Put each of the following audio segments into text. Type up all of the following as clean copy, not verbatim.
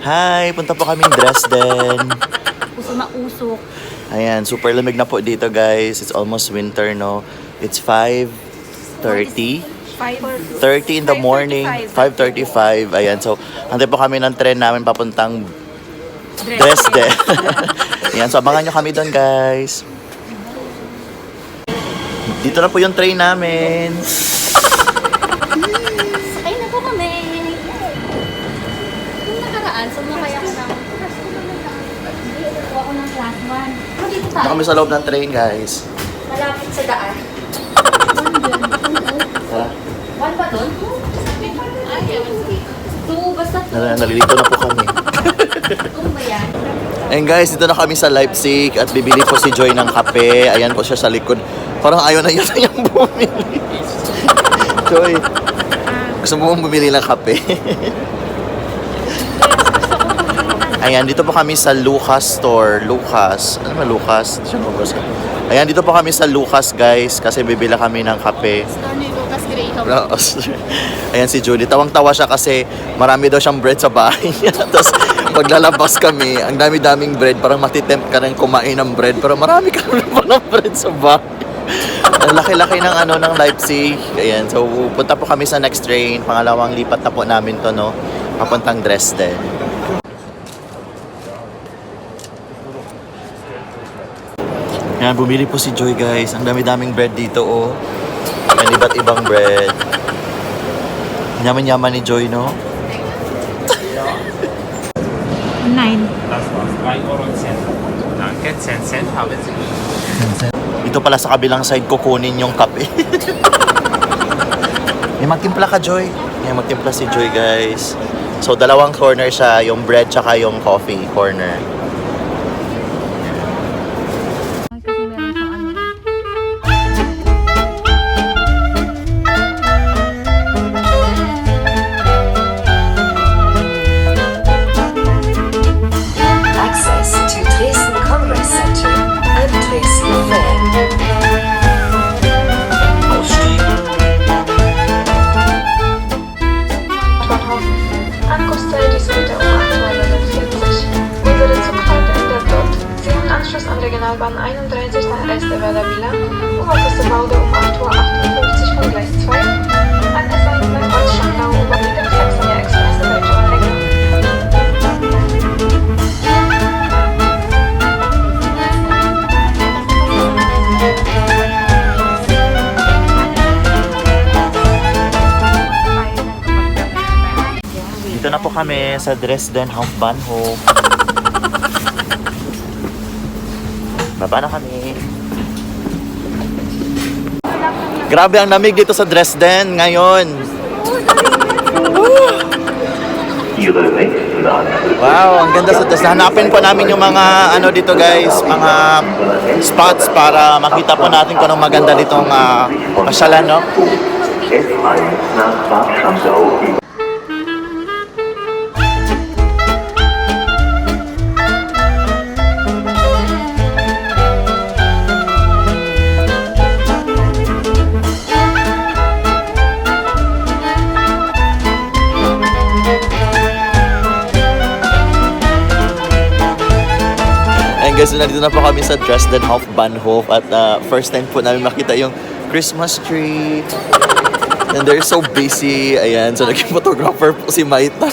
Hi! Punta po kaming Dresden. Uso na usok. Ayan, super lamig na po dito guys. It's almost winter, no? It's 5:30. 30 in the morning. 5:35. Ayan, so antay po kami ng tren namin papuntang Dresden. Ayan, so abangan nyo kami doon guys. Dito na po yung train namin. Sakay na po kami. Kung nakaraan, sumakay ako ng... Ako ng class 1. Dito tayo. Dito kami sa loob ng train guys. Malapit sa daan. Tara. 1 ba doon? Basta Nalilito na po kami. kung ba yan? And guys, dito na kami sa Leipzig at bibili po si Joy ng kape. Ayan po siya sa likod. Parang ayaw na yun yung bumili. Joy, gusto mo mong bumili ng kape? Ayan, dito po kami sa Lucas store. Lucas. Ano ba Lucas? Ayan, dito po kami sa Lucas guys kasi bibila kami ng kape. Store ni Lucas Graham. Ayan si Julie. Tawang-tawa siya kasi marami daw siyang bread sa bahay niya. Tapos paglalabas kami, ang dami-daming bread. Parang matitempt ka rin kumain ng bread. Pero marami ka rin pa ng bread sa bahay. Ang laki-laki ng ng Leipzig. Ayan, so punta po kami sa next train. Pangalawang lipat na po namin to, no? Papuntang Dresden. Ayan, bumili po si Joy guys. Ang dami-daming bread dito, oh. Ayan, iba't ibang bread. Yaman-yaman ni Joy, no? 9. Das war's. 3 Euro und 10. Danke, 10 Cent haben Sie. Dito pala sa kabilang side kukunin yung kape. May magtimpla ka, Joy. May magtimpla si Joy, guys. So, dalawang corner siya. Yung bread tsaka yung coffee corner. Access to Dresden Congress Center and Dresden Fair. Ausstieg. Ankunftszeit ist heute um 8:49 Uhr. Unsere Zugfahrt endet dort. Sie haben Anschluss an Regionalbahn 31 nach Elsterwerda Villa, Oberküstebaude um 8:58 Uhr von Gleis 2. An S1 nach Holzschandau über die Sachsen Express Deutsche Anleger. Dito na po kami sa Dresden Hauptbahnhof. Baba na kami. Grabe ang lamig dito sa Dresden ngayon. Wow, ang ganda sa Dresden. Hanapin po namin yung mga dito guys, mga spots para makita po natin kung anong maganda ditong pasyalan, no? Guys, nandito na po kami sa Dresden Hauptbahnhof at first time po namin makita yung Christmas tree. And they're so busy. Ayan, so naging photographer po si Maita.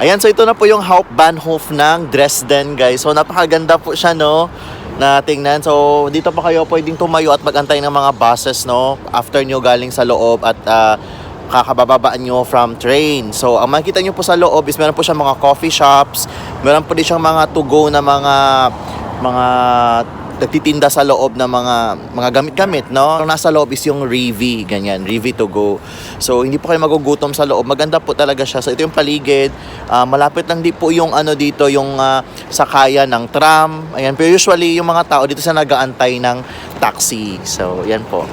Ayan, so ito na po yung Hauptbahnhof ng Dresden, guys. So napakaganda po siya, no? Na tingnan. So, dito pa kayo pwedeng tumayo at magantay ng mga buses, no? After nyo galing sa loob at kakabababaan nyo from train. So, ang makikita nyo po sa loob is meron po siyang mga coffee shops. Meron po din siyang mga to-go na mga nagtitinda sa loob ng mga gamit-gamit, no? Ang nasa loob is yung Revi, ganyan, Revi to go. So, hindi po kayo magugutom sa loob. Maganda po talaga siya. So, ito yung paligid. Malapit lang di po yung dito, yung sakayan ng tram. Ayan, pero usually yung mga tao dito sa nag-aantay ng taxi. So, yan po.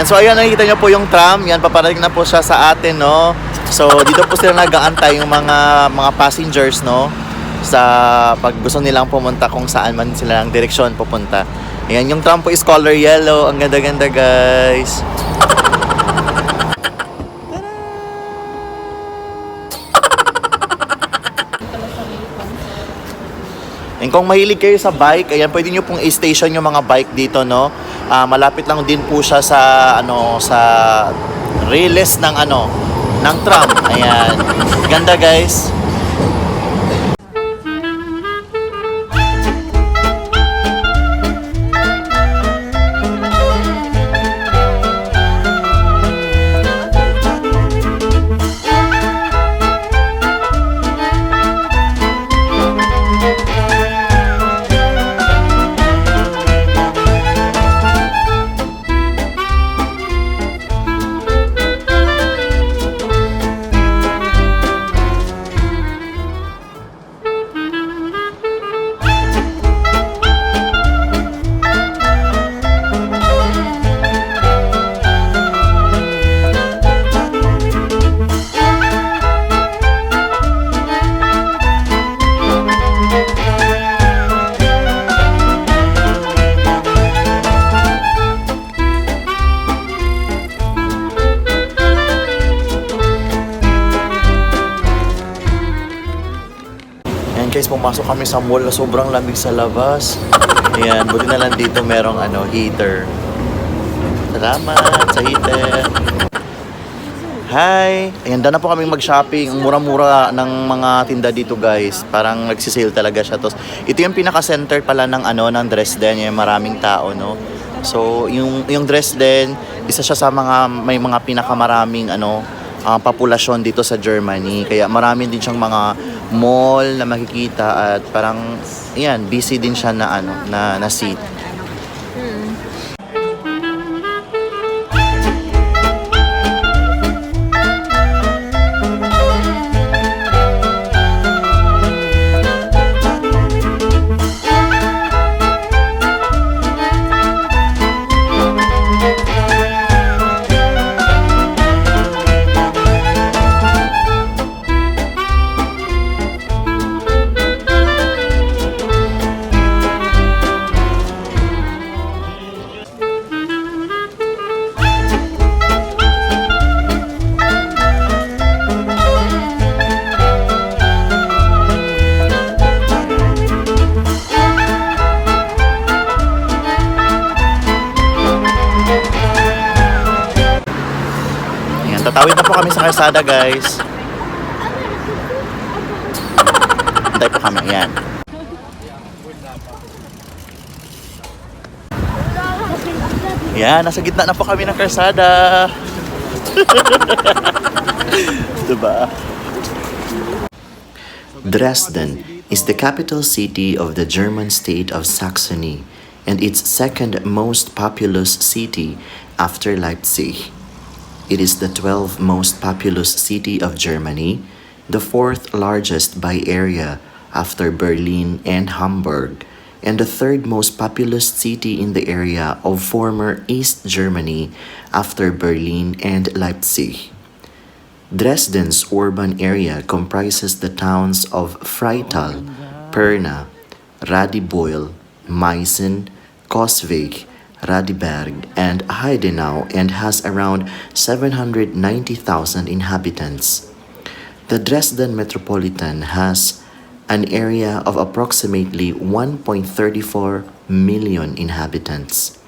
Ayan, so ayan, nakikita nyo po yung tram. Yan, paparating na po siya sa atin, no? So, dito po sila nag-aantay yung mga passengers, no? Sa pag gusto nilang pumunta kung saan man sila ang direksyon pupunta. Ayan, yung tram po is color yellow. Ang ganda-ganda, guys. And kung mahilig kayo sa bike, ayan, pwede nyo pong i-station yung mga bike dito, no? Malapit lang din po siya sa, sa rails ng tram. Ayan. Ganda, guys. Guys, pumasok kami sa mall na sobrang lamig sa labas. Ayan, buti na lang dito merong heater. Salamat sa heater. Hi! Ayan, na po kami mag-shopping. Ang mura-mura ng mga tinda dito, guys. Parang nagsisale talaga siya. Tapos, ito yung pinaka-center pala ng ng Dresden. Yung maraming tao, no? So, yung Dresden, isa siya sa may mga pinakamaraming populasyon dito sa Germany. Kaya marami din siyang mga mall na makikita at parang ayan, busy din siya na seat. Tatawid na po kami sa kalsada, guys. Hintay po kami, yan. Yan, nasa gitna na po kami ng kalsada. Diba? Dresden is the capital city of the German state of Saxony and its second most populous city after Leipzig. It is the 12th most populous city of Germany, the 4th largest by area after Berlin and Hamburg, and the 3rd most populous city in the area of former East Germany after Berlin and Leipzig. Dresden's urban area comprises the towns of Freital, Pirna, Radebeul, Meißen, Coswig, Radiberg, and Heidenau and has around 790,000 inhabitants. The Dresden Metropolitan has an area of approximately 1.34 million inhabitants.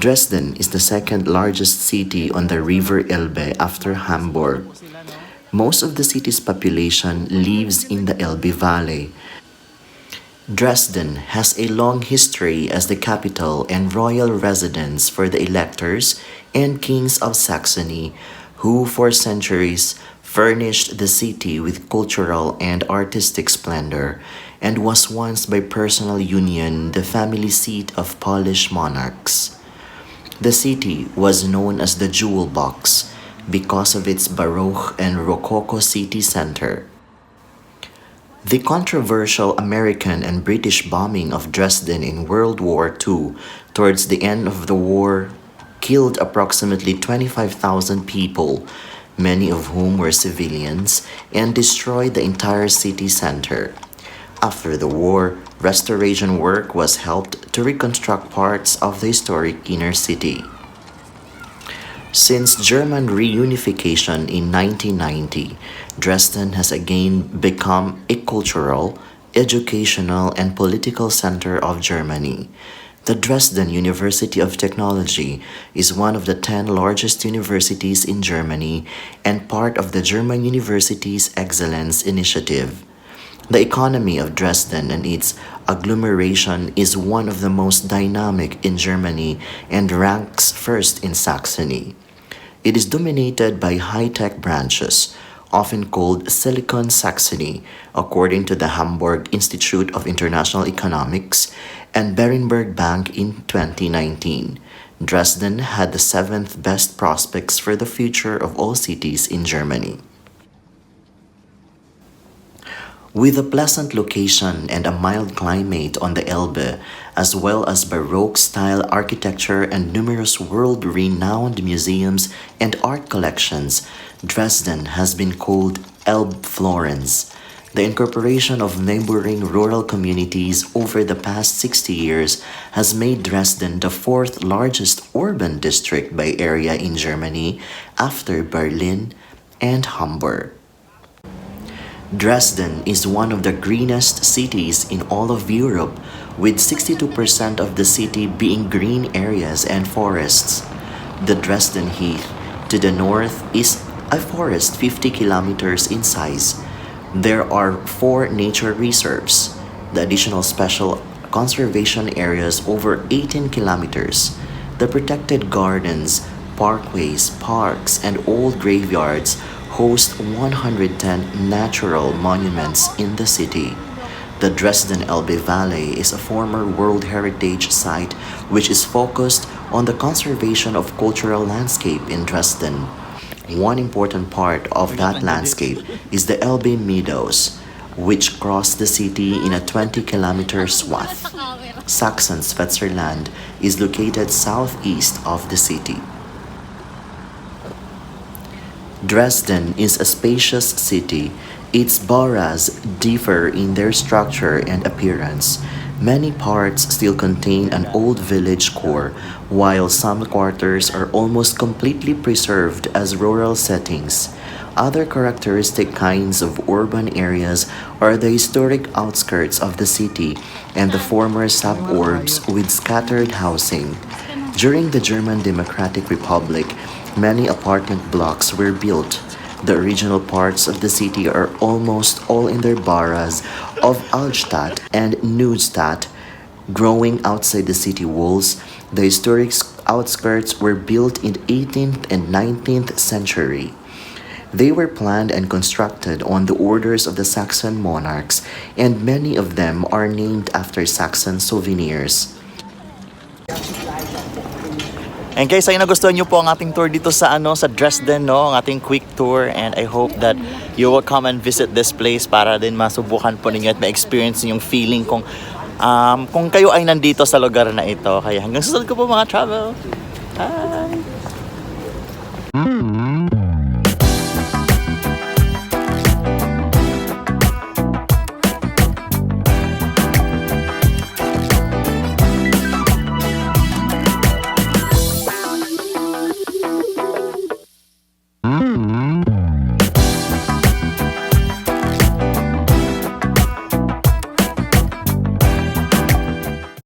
Dresden is the second largest city on the River Elbe after Hamburg. Most of the city's population lives in the Elbe Valley. Dresden has a long history as the capital and royal residence for the electors and kings of Saxony, who for centuries furnished the city with cultural and artistic splendor, and was once by personal union the family seat of Polish monarchs. The city was known as the Jewel Box because of its Baroque and Rococo city center. The controversial American and British bombing of Dresden in World War II towards the end of the war killed approximately 25,000 people, many of whom were civilians, and destroyed the entire city center. After the war, restoration work was helped to reconstruct parts of the historic inner city. Since German reunification in 1990, Dresden has again become a cultural, educational, and political center of Germany. The Dresden University of Technology is one of the 10 largest universities in Germany and part of the German Universities Excellence Initiative. The economy of Dresden and its agglomeration is one of the most dynamic in Germany and ranks first in Saxony. It is dominated by high-tech branches, often called Silicon Saxony, according to the Hamburg Institute of International Economics and Berenberg Bank in 2019. Dresden had the seventh best prospects for the future of all cities in Germany. With a pleasant location and a mild climate on the Elbe, as well as Baroque-style architecture and numerous world-renowned museums and art collections, Dresden has been called Elbe Florence. The incorporation of neighboring rural communities over the past 60 years has made Dresden the fourth largest urban district by area in Germany after Berlin and Hamburg. Dresden is one of the greenest cities in all of Europe, with 62% of the city being green areas and forests. The Dresden Heath to the north is a forest 50 kilometers in size. There are 4 nature reserves, the additional special conservation areas over 18 kilometers, the protected gardens, parkways, parks, and old graveyards host 110 natural monuments in the city. The Dresden Elbe Valley is a former World Heritage Site which is focused on the conservation of cultural landscape in Dresden. One important part of that landscape is the Elbe Meadows, which cross the city in a 20-kilometer swath. Sachsen, Switzerland is located southeast of the city. Dresden is a spacious city. Its boroughs differ in their structure and appearance. Many parts still contain an old village core, while some quarters are almost completely preserved as rural settings. Other characteristic kinds of urban areas are the historic outskirts of the city and the former suburbs with scattered housing. During the German Democratic Republic, many apartment blocks were built. The original parts of the city are almost all in their boroughs of Altstadt and Neustadt. Growing outside the city walls, the historic outskirts were built in the 18th and 19th century. They were planned and constructed on the orders of the Saxon monarchs, and many of them are named after Saxon souvenirs. And guys, ay nagustuhan nyo po ang ating tour dito sa sa Dresden, no? Ang ating quick tour, and I hope that you will come and visit this place para din masubukan po ninyo at ma-experience yung feeling kung kayo ay nandito sa lugar na ito. Kaya hanggang susunod ko po mga travel. Bye!